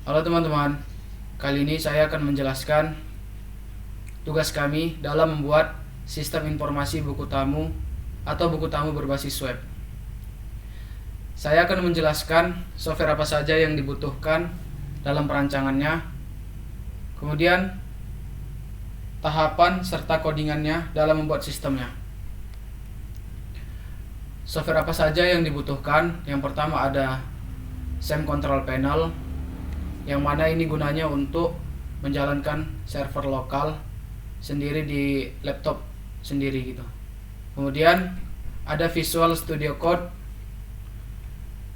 Halo teman-teman, kali ini saya akan menjelaskan tugas kami dalam membuat sistem informasi buku tamu atau buku tamu berbasis web. Saya akan menjelaskan software apa saja yang dibutuhkan dalam perancangannya, kemudian tahapan serta codingannya dalam membuat sistemnya. Software apa saja yang dibutuhkan? Yang pertama ada SAM Control Panel, yang mana ini gunanya untuk menjalankan server lokal sendiri di laptop sendiri gitu. Kemudian ada Visual Studio Code,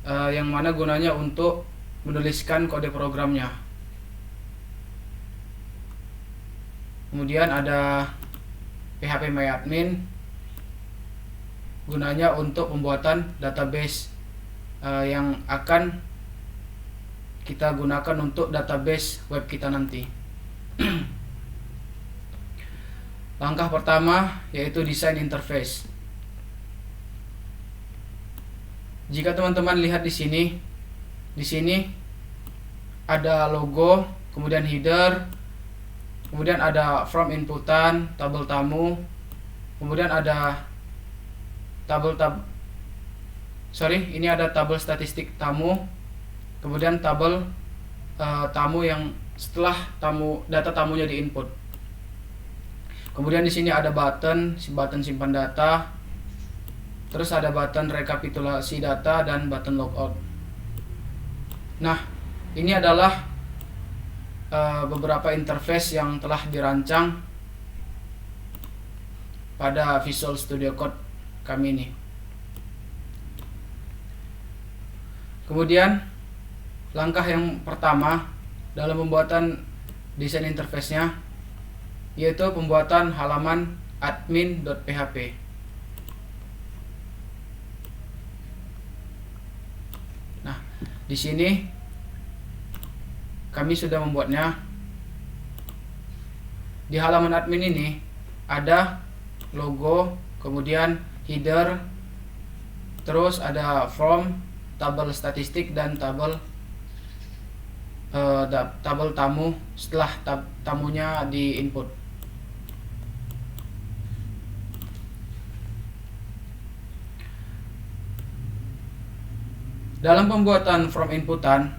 yang mana gunanya untuk menuliskan kode programnya. Kemudian ada PHPMyAdmin, gunanya untuk pembuatan database yang akan kita gunakan untuk database web kita nanti. Langkah pertama yaitu desain interface. Jika teman-teman lihat di sini ada logo, kemudian header, kemudian ada from inputan, tabel tamu, kemudian ada ini ada tabel statistik tamu, kemudian tabel tamu yang setelah data tamunya diinput. Kemudian di sini ada button simpan data, terus ada button rekapitulasi data dan button logout. Nah, ini adalah beberapa interface yang telah dirancang pada Visual Studio Code kami ini. Kemudian langkah yang pertama dalam pembuatan desain interface-nya yaitu pembuatan halaman admin.php. Nah, di sini kami sudah membuatnya. Di halaman admin ini ada logo, kemudian header, terus ada form, tabel statistik dan tabel tamu setelah tamunya diinput. Dalam pembuatan from inputan,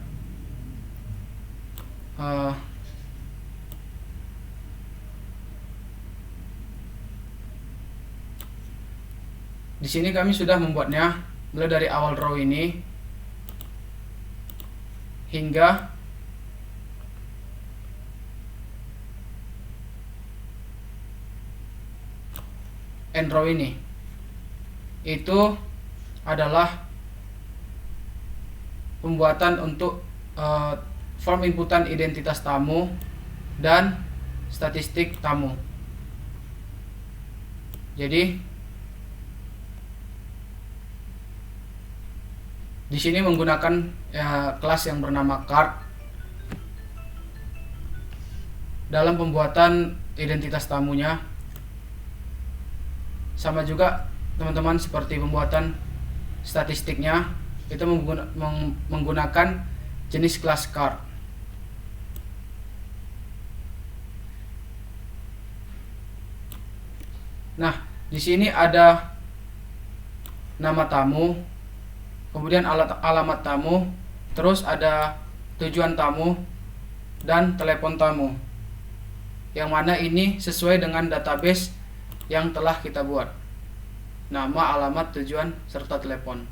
di sini kami sudah membuatnya mulai dari awal row ini hingga end row ini. Itu adalah pembuatan untuk form inputan identitas tamu dan statistik tamu. Jadi di sini menggunakan kelas yang bernama card dalam pembuatan identitas tamunya. Sama juga teman-teman seperti pembuatan statistiknya, itu menggunakan jenis kelas card. Nah, di sini ada nama tamu, kemudian alamat tamu, terus ada tujuan tamu dan telepon tamu, yang mana ini sesuai dengan database yang telah kita buat, nama, alamat, tujuan, serta telepon.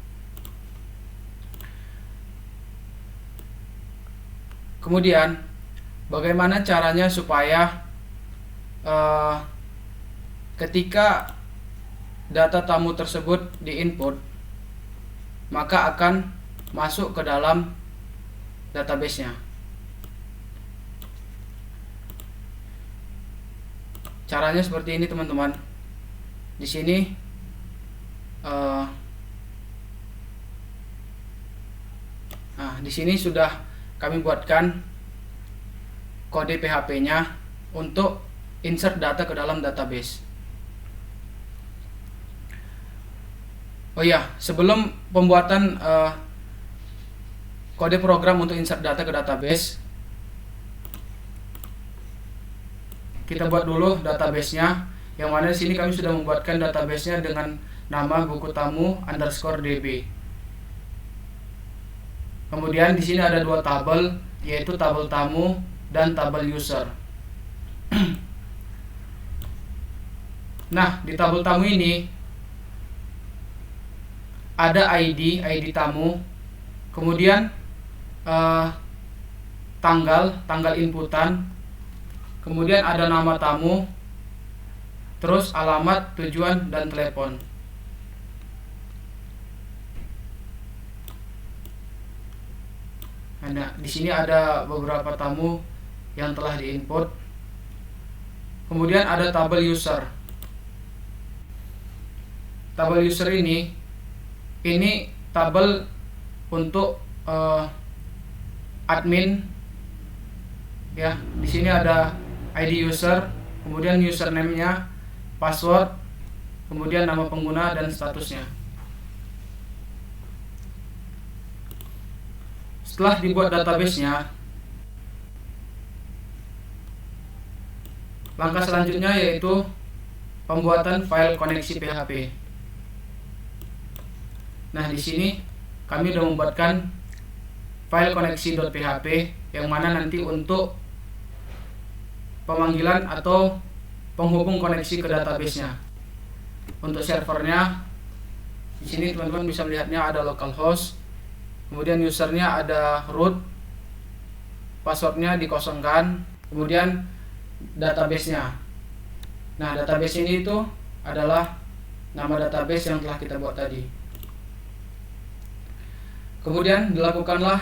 Kemudian bagaimana caranya supaya ketika data tamu tersebut diinput maka akan masuk ke dalam database-nya. Caranya seperti ini teman-teman. Di sini di sini sudah kami buatkan kode PHP-nya untuk insert data ke dalam database. Oh iya, sebelum pembuatan kode program untuk insert data ke database, kita buat dulu database-nya, yang mana di sini kami sudah membuatkan database-nya dengan nama buku tamu underscore db. Kemudian di sini ada dua tabel, yaitu tabel tamu dan tabel user. Nah, di tabel tamu ini ada ID tamu, kemudian tanggal inputan, kemudian ada nama tamu, terus alamat, tujuan, dan telepon. Nah, di sini ada beberapa tamu yang telah diinput. Kemudian ada tabel user. Tabel user ini tabel untuk admin. Ya, di sini ada ID user, kemudian username-nya, password, kemudian nama pengguna dan statusnya. Setelah dibuat database-nya, langkah selanjutnya yaitu pembuatan file koneksi PHP. Nah, di sini kami sudah membuatkan file koneksi.php yang mana nanti untuk pemanggilan atau penghubung koneksi ke database-nya. Untuk servernya, di sini teman-teman bisa melihatnya ada localhost, kemudian usernya ada root, passwordnya dikosongkan, kemudian database-nya. Nah, database ini itu adalah nama database yang telah kita buat tadi. Kemudian dilakukanlah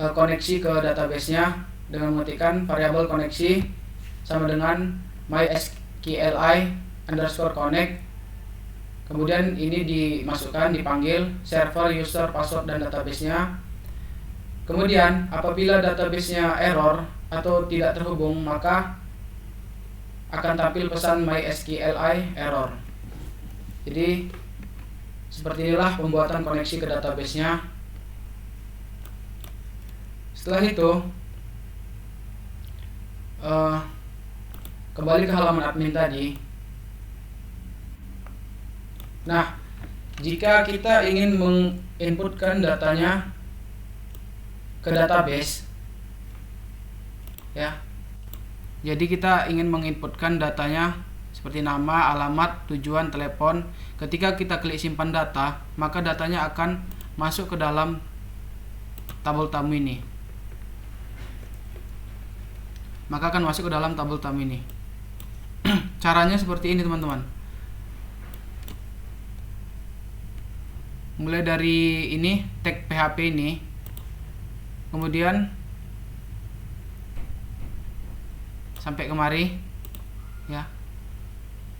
koneksi ke database-nya dengan mengetikkan variabel koneksi sama dengan mysqli underscore connect. Kemudian ini dipanggil server, user, password, dan database-nya. Kemudian apabila database-nya error atau tidak terhubung, maka akan tampil pesan mysqli error. Jadi seperti inilah pembuatan koneksi ke database-nya. Setelah itu kembali ke halaman admin tadi. Nah, jika kita ingin menginputkan datanya ke database, ya, jadi kita ingin menginputkan datanya seperti nama, alamat, tujuan, telepon. Ketika kita klik simpan data, maka datanya akan masuk ke dalam tabel tamu ini. Caranya seperti ini, teman-teman. Mulai dari ini tag PHP ini, kemudian sampai kemari, ya.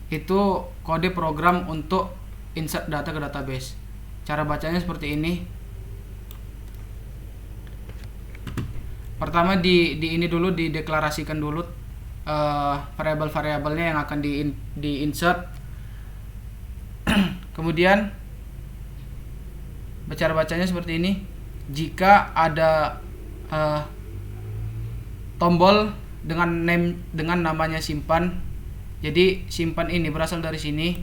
Itu kode program untuk insert data ke database. Cara bacanya seperti ini. Pertama di ini dulu dideklarasikan dulu variabel-variabelnya yang akan di insert. Kemudian cara bacanya seperti ini. Jika ada tombol dengan namanya simpan, jadi simpan ini berasal dari sini,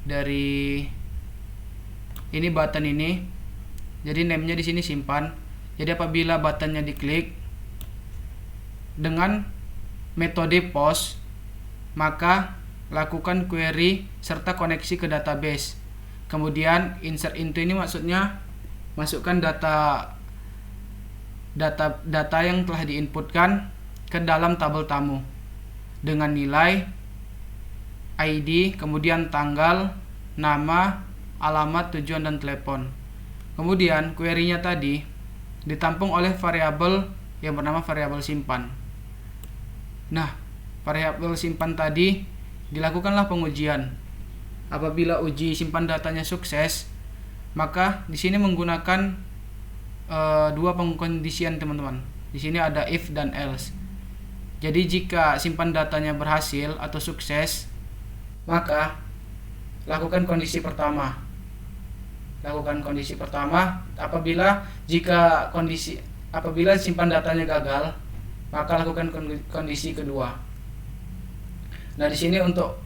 dari ini button ini. Jadi name-nya di sini simpan. Jadi apabila buttonnya diklik dengan metode post, maka lakukan query serta koneksi ke database. Kemudian insert into ini maksudnya masukkan data yang telah diinputkan ke dalam tabel tamu dengan nilai, ID, kemudian tanggal, nama, alamat, tujuan, dan telepon. Kemudian query-nya tadi ditampung oleh variabel yang bernama variabel simpan. Nah, variabel simpan tadi dilakukanlah pengujian. Apabila uji simpan datanya sukses, maka di sini menggunakan dua pengkondisian, teman-teman. Di sini ada if dan else. Jadi jika simpan datanya berhasil atau sukses, maka lakukan kondisi pertama. Apabila simpan datanya gagal, maka lakukan kondisi kedua. Nah, di sini untuk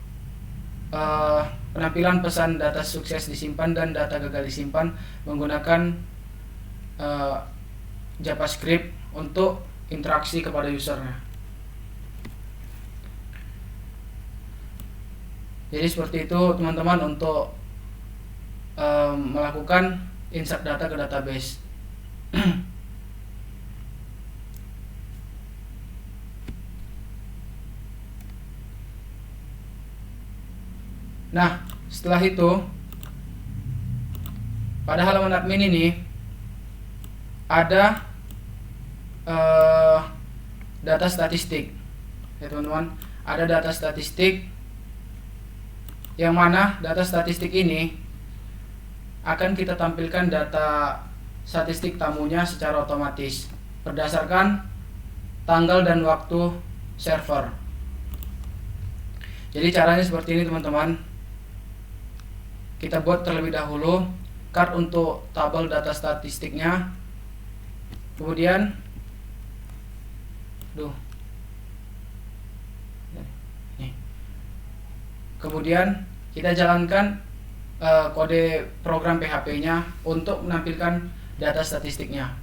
penampilan pesan data sukses disimpan dan data gagal disimpan menggunakan JavaScript untuk interaksi kepada usernya. Jadi seperti itu teman-teman untuk melakukan insert data ke database. Nah, setelah itu pada halaman admin ini ada data statistik, ya teman-teman. Ada data statistik yang mana data statistik ini akan kita tampilkan data statistik tamunya secara otomatis berdasarkan tanggal dan waktu server. Jadi caranya seperti ini teman-teman. Kita buat terlebih dahulu card untuk tabel data statistiknya. Kemudian kemudian kita jalankan kode program PHP-nya untuk menampilkan data statistiknya.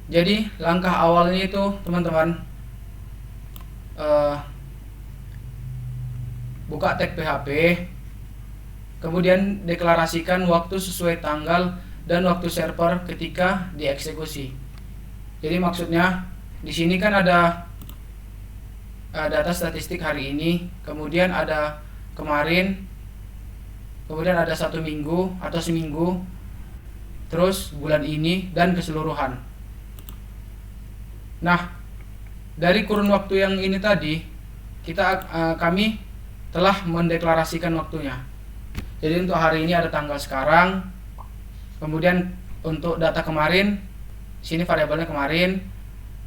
Jadi langkah awalnya itu teman-teman, buka tag PHP, kemudian deklarasikan waktu sesuai tanggal dan waktu server ketika dieksekusi. Jadi maksudnya di sini kan ada data statistik hari ini, kemudian ada kemarin, kemudian ada 1 minggu atau seminggu, terus bulan ini dan keseluruhan. Nah, dari kurun waktu yang ini tadi kami telah mendeklarasikan waktunya. Jadi untuk hari ini ada tanggal sekarang, kemudian untuk data kemarin, sini variabelnya kemarin,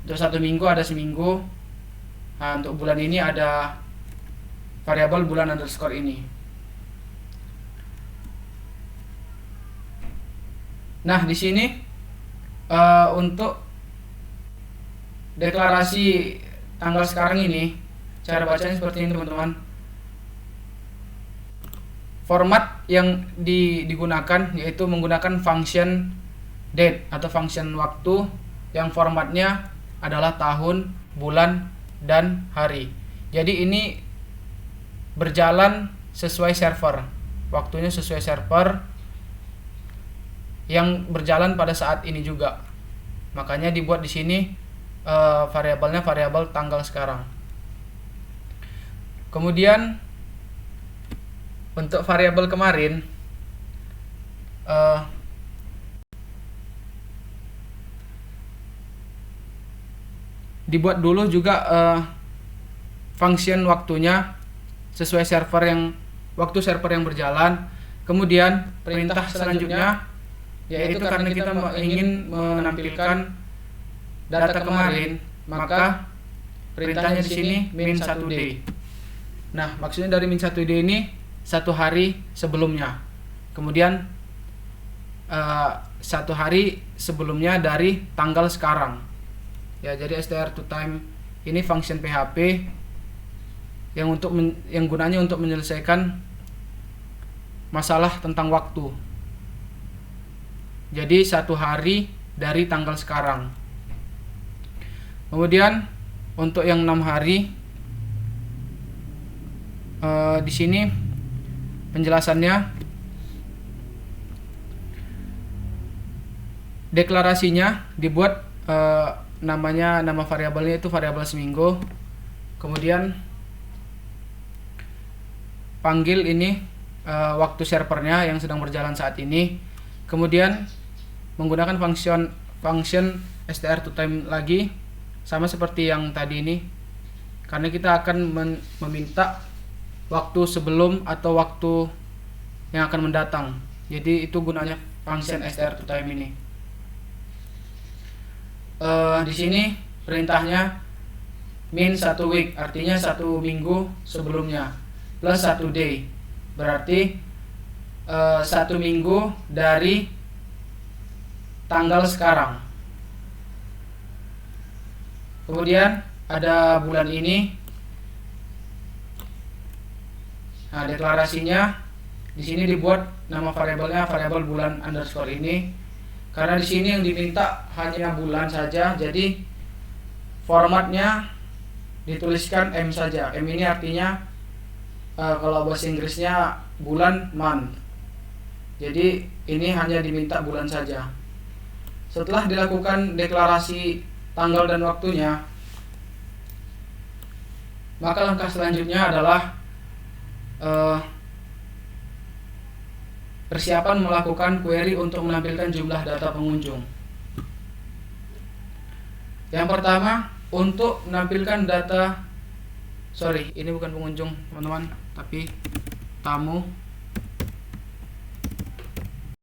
untuk 1 minggu ada seminggu. Nah, untuk bulan ini ada variabel bulan underscore ini. Nah, di sini untuk deklarasi tanggal sekarang ini, cara bacanya seperti ini teman-teman. Format yang digunakan yaitu menggunakan function date atau function waktu yang formatnya adalah tahun, bulan, dan hari. Jadi ini berjalan sesuai server, waktunya sesuai server yang berjalan pada saat ini juga. Makanya dibuat di sini variabelnya variabel tanggal sekarang. Kemudian untuk variabel kemarin dibuat dulu juga function waktunya sesuai server waktu server yang berjalan. Kemudian perintah selanjutnya yaitu karena kita ingin menampilkan data kemarin, maka perintahnya di sini min1day. Nah, maksudnya dari min1day ini 1 hari sebelumnya. Kemudian 1 hari sebelumnya dari tanggal sekarang. Ya, jadi str to time ini function PHP yang gunanya untuk menyelesaikan masalah tentang waktu. Jadi 1 hari dari tanggal sekarang. Kemudian untuk yang 6 hari di sini penjelasannya, deklarasinya dibuat nama variabelnya itu variabel seminggu. Kemudian panggil ini waktu servernya yang sedang berjalan saat ini. Kemudian menggunakan function str to time lagi, sama seperti yang tadi ini, karena kita akan meminta waktu sebelum atau waktu yang akan mendatang. Jadi itu gunanya function str to time ini. Di sini perintahnya min 1 week, artinya 1 minggu sebelumnya, plus 1 day, berarti 1 minggu dari tanggal sekarang. Kemudian ada bulan ini. Nah, deklarasinya di sini dibuat nama variabelnya variabel bulan underscore ini, karena di sini yang diminta hanya bulan saja. Jadi formatnya dituliskan M saja. M ini artinya kalau bahasa Inggrisnya bulan, month. Jadi ini hanya diminta bulan saja. Setelah dilakukan deklarasi tanggal dan waktunya, maka langkah selanjutnya adalah persiapan melakukan query untuk menampilkan jumlah data pengunjung. Yang pertama, untuk menampilkan data, ini bukan pengunjung teman-teman, tapi tamu.